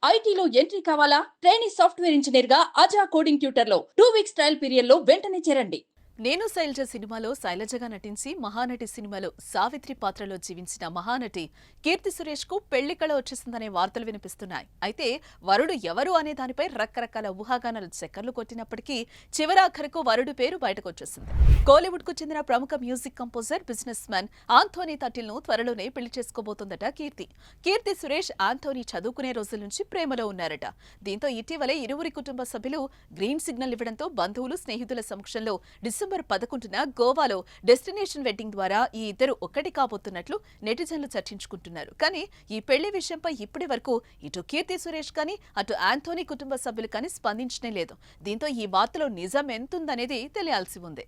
ఐటీలో ఎంట్రీ కావాలా? Trainee software engineer గా అజా కోడింగ్ ట్యూటర్ లో 2 వీక్స్ ట్రయల్ పీరియడ్ లో వెంటనే చేరండి. నేను శైలజ సినిమాలో శైలజగా నటించి మహానటి సినిమాలో సావిత్రి పాత్రలో జీవించిన మహానటి కీర్తి సురేష్ కు పెళ్లి కళ వచ్చేసిందనే వార్తలు వినిపిస్తున్నాయి. అయితే వరుడు ఎవరు అనే దానిపై రకరకాల ఊహాగానాలు చక్కర్లు కొట్టినప్పటికీ చివరాఖరకు వరుడు పేరు బయటకు వచ్చేసింది. కోలీవుడ్ కు చెందిన ప్రముఖ music composer, businessman Antony Thattil ను త్వరలోనే పెళ్లి చేసుకోబోతోందట కీర్తి. కీర్తి సురేష్ ఆంథోనీ చదువుకునే రోజుల నుంచి ప్రేమలో ఉన్నారట. దీంతో ఇటీవలే ఇరువురి కుటుంబ సభ్యులు గ్రీన్ సిగ్నల్ ఇవ్వడంతో బంధువులు, స్నేహితుల సమక్షంలో డిసెంబర్ 11న గోవాలో డెస్టినేషన్ వెడ్డింగ్ ద్వారా ఈ ఇద్దరు ఒక్కటి కాబోతున్నట్లు నెటిజన్లు చర్చించుకుంటున్నారు. కానీ ఈ పెళ్లి విషయంపై ఇప్పటి వరకు ఇటు కీర్తి సురేష్ కానీ అటు ఆంథోనీ కుటుంబ సభ్యులు కానీ స్పందించనే లేదు. దీంతో ఈ వార్తలో నిజం ఎంతుందనేది తెలియాల్సి ఉంది.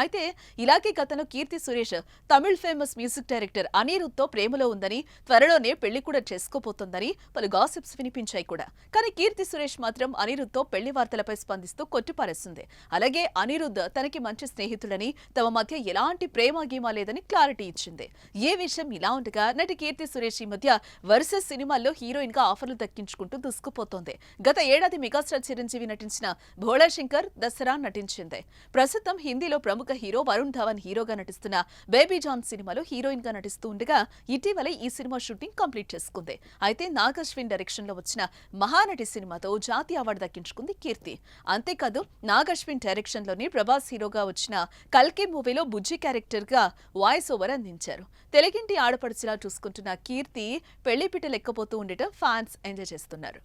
అయితే ఇలాగే గతంలో Keerthy Suresh Tamil famous music director అనిరుద్ధ్తో ప్రేమలో ఉందని, త్వరలోనే పెళ్లి కూడా చేసుకోబోతోందని పలు గాసిప్స్ వినిపించాయి కూడా. కానీ కీర్తి సురేష్ మాత్రం అనిరుద్ధ్తో పెళ్లి వార్తలపై స్పందిస్తూ కొట్టిపారేస్తుంది. అలాగే అనిరుద్ధ్ తనకి మంచి స్నేహితులని, తమ మధ్య ఎలాంటి ప్రేమ గీమా లేదని క్లారిటీ ఇచ్చింది. ఏ విషయం ఇలా ఉండగా నటి కీర్తి సురేష్ ఈ మధ్య వరుస సినిమాల్లో హీరోయిన్ గా ఆఫర్లు దక్కించుకుంటూ దూసుకుపోతోంది. గత ఏడాది మెగాస్టార్ చిరంజీవి నటించిన భోళా శంకర్, దసరా నటించింది. ప్రస్తుతం హిందీలో ప్రముఖ హీరో వరుణ్ ధవన్ హీరోగా నటిస్తున్న బేబీ జాన్ సినిమాలో హీరోయిన్ గా నటిస్తూ ఉండగా ఇటీవలే ఈ సినిమా షూటింగ్ కంప్లీట్ చేసుకుంది. అయితే నాగ్ అశ్విన్ డైరెక్షన్ లో వచ్చిన మహానటి సినిమాతో జాతీయ అవార్డు దక్కించుకుంది కీర్తి. అంతేకాదు నాగ్ అశ్విన్ డైరెక్షన్ లోని ప్రభాస్ హీరోగా వచ్చిన కల్కి మూవీలో బుజ్జి క్యారెక్టర్ గా వాయిస్ ఓవర్ అందించారు. తెలుగింటి ఆడపడుచులా చూసుకుంటున్న కీర్తి పెళ్లిపీట లెక్కపోతూ ఉండటం ఫ్యాన్స్ ఎంజాయ్ చేస్తున్నారు.